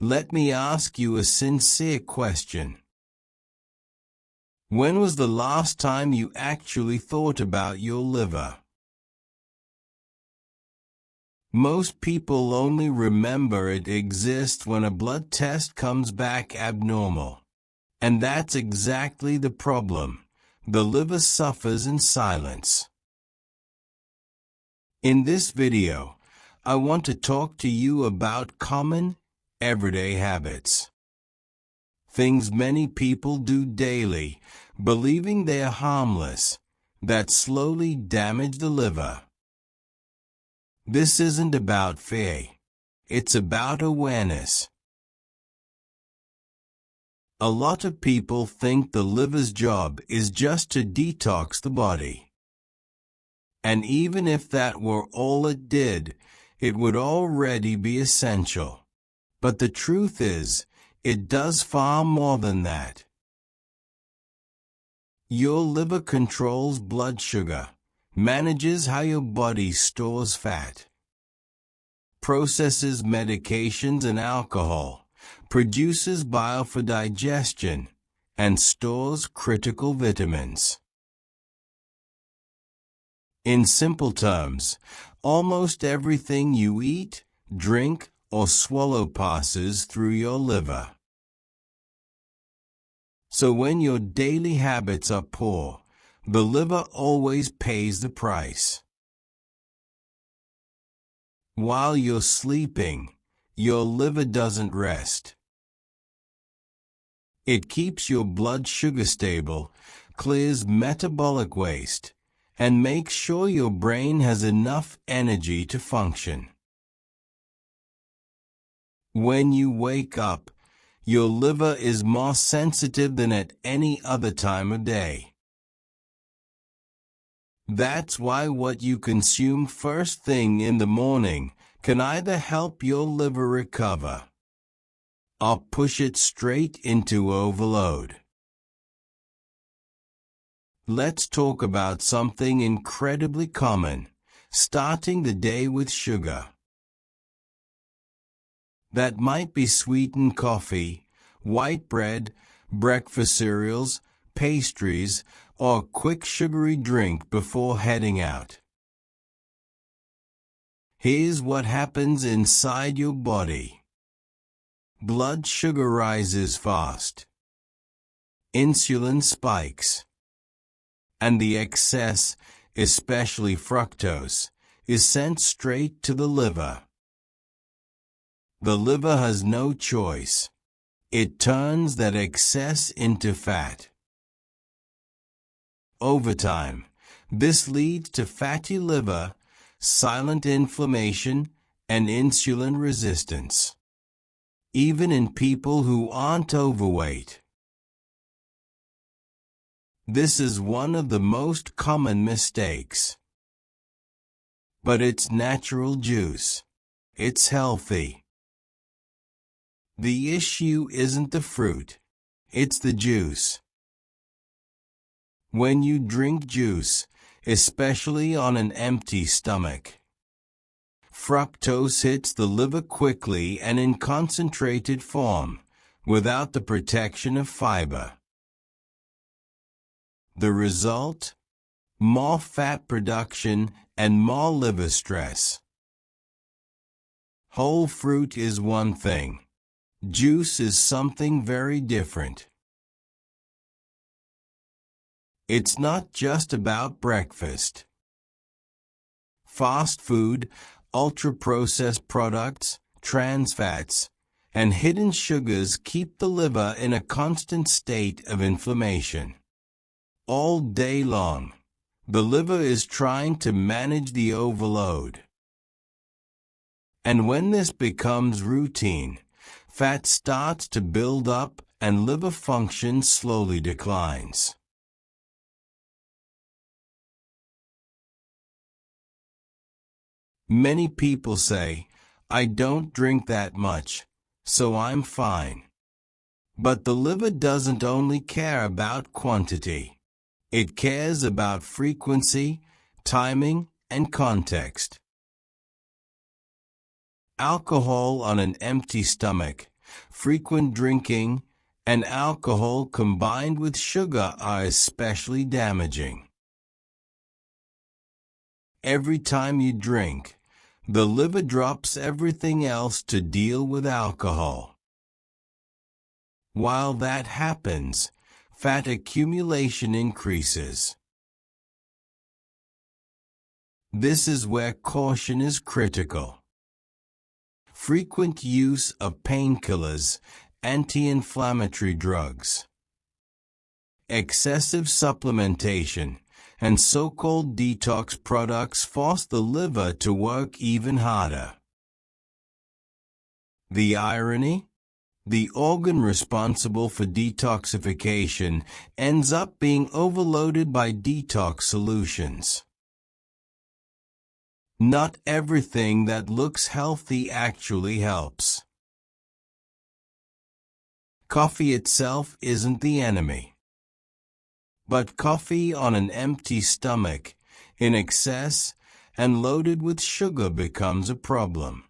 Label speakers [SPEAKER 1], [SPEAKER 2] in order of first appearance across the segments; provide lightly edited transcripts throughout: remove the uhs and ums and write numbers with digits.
[SPEAKER 1] Let me ask you a sincere question. When was the last time you actually thought about your liver? Most people only remember it exists when a blood test comes back abnormal. And that's exactly the problem. The liver suffers in silence. In this video, I want to talk to you about common, everyday habits. Things many people do daily, believing they are harmless, that slowly damage the liver. This isn't about fear. It's about awareness. A lot of people think the liver's job is just to detox the body. And even if that were all it did, it would already be essential. But the truth is, it does far more than that. Your liver controls blood sugar, manages how your body stores fat, processes medications and alcohol, produces bile for digestion, and stores critical vitamins. In simple terms, almost everything you eat, drink, or swallow passes through your liver. So when your daily habits are poor, the liver always pays the price. While you're sleeping, your liver doesn't rest. It keeps your blood sugar stable, clears metabolic waste, and makes sure your brain has enough energy to function. When you wake up, your liver is more sensitive than at any other time of day. That's why what you consume first thing in the morning can either help your liver recover or push it straight into overload. Let's talk about something incredibly common, starting the day with sugar. That might be sweetened coffee, white bread, breakfast cereals, pastries, or a quick sugary drink before heading out. Here's what happens inside your body. Blood sugar rises fast. Insulin spikes. And the excess, especially fructose, is sent straight to the liver. The liver has no choice. It turns that excess into fat. Over time, this leads to fatty liver, silent inflammation, and insulin resistance, even in people who aren't overweight. This is one of the most common mistakes. But it's natural juice. It's healthy. The issue isn't the fruit. It's the juice. When you drink juice, especially on an empty stomach, fructose hits the liver quickly and in concentrated form, without the protection of fiber. The result? More fat production and more liver stress. Whole fruit is one thing. Juice is something very different. It's not just about breakfast. Fast food, ultra-processed products, trans fats, and hidden sugars keep the liver in a constant state of inflammation. All day long, the liver is trying to manage the overload. And when this becomes routine, fat starts to build up and liver function slowly declines. Many people say, "I don't drink that much, so I'm fine." But the liver doesn't only care about quantity. It cares about frequency, timing, and context. Alcohol on an empty stomach frequent drinking, and alcohol combined with sugar are especially damaging. Every time you drink, the liver drops everything else to deal with alcohol. While that happens, fat accumulation increases. This is where caution is critical. Frequent use of painkillers, anti-inflammatory drugs, excessive supplementation, and so-called detox products force the liver to work even harder. The irony? The organ responsible for detoxification ends up being overloaded by detox solutions. Not everything that looks healthy actually helps. Coffee itself isn't the enemy. But coffee on an empty stomach, in excess, and loaded with sugar becomes a problem.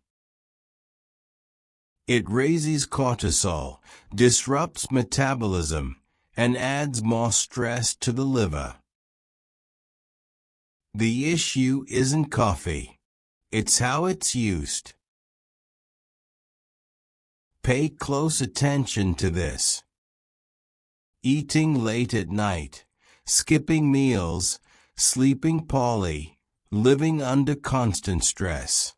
[SPEAKER 1] It raises cortisol, disrupts metabolism, and adds more stress to the liver. The issue isn't coffee. It's how it's used. Pay close attention to this. Eating late at night, skipping meals, sleeping poorly, living under constant stress.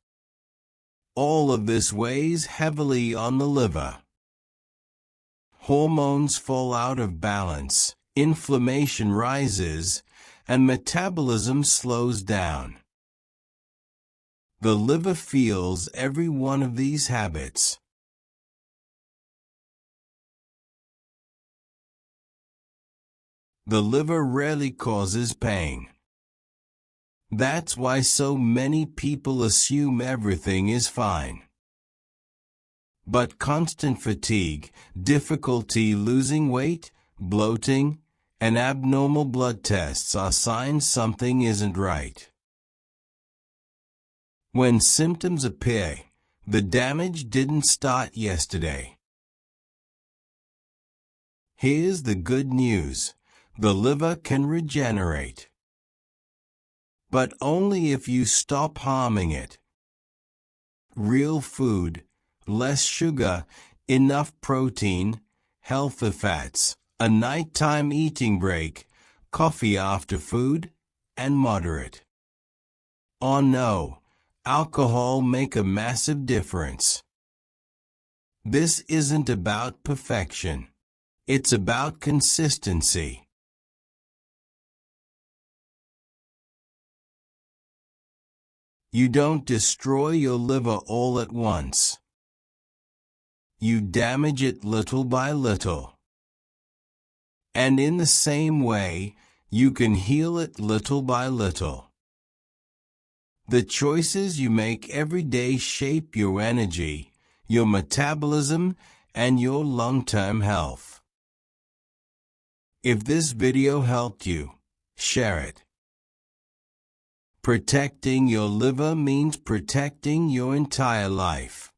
[SPEAKER 1] All of this weighs heavily on the liver. Hormones fall out of balance, inflammation rises, and metabolism slows down. The liver feels every one of these habits. The liver rarely causes pain. That's why so many people assume everything is fine. But constant fatigue, difficulty losing weight, bloating, and abnormal blood tests are signs something isn't right. When symptoms appear, the damage didn't start yesterday. Here's the good news: the liver can regenerate. But only if you stop harming it. Real food, less sugar, enough protein, healthy fats, a nighttime eating break, coffee after food, and moderate. Oh no, alcohol make a massive difference. This isn't about perfection. It's about consistency. You don't destroy your liver all at once. You damage it little by little. And in the same way, you can heal it little by little. The choices you make every day shape your energy, your metabolism, and your long-term health. If this video helped you, share it. Protecting your liver means protecting your entire life.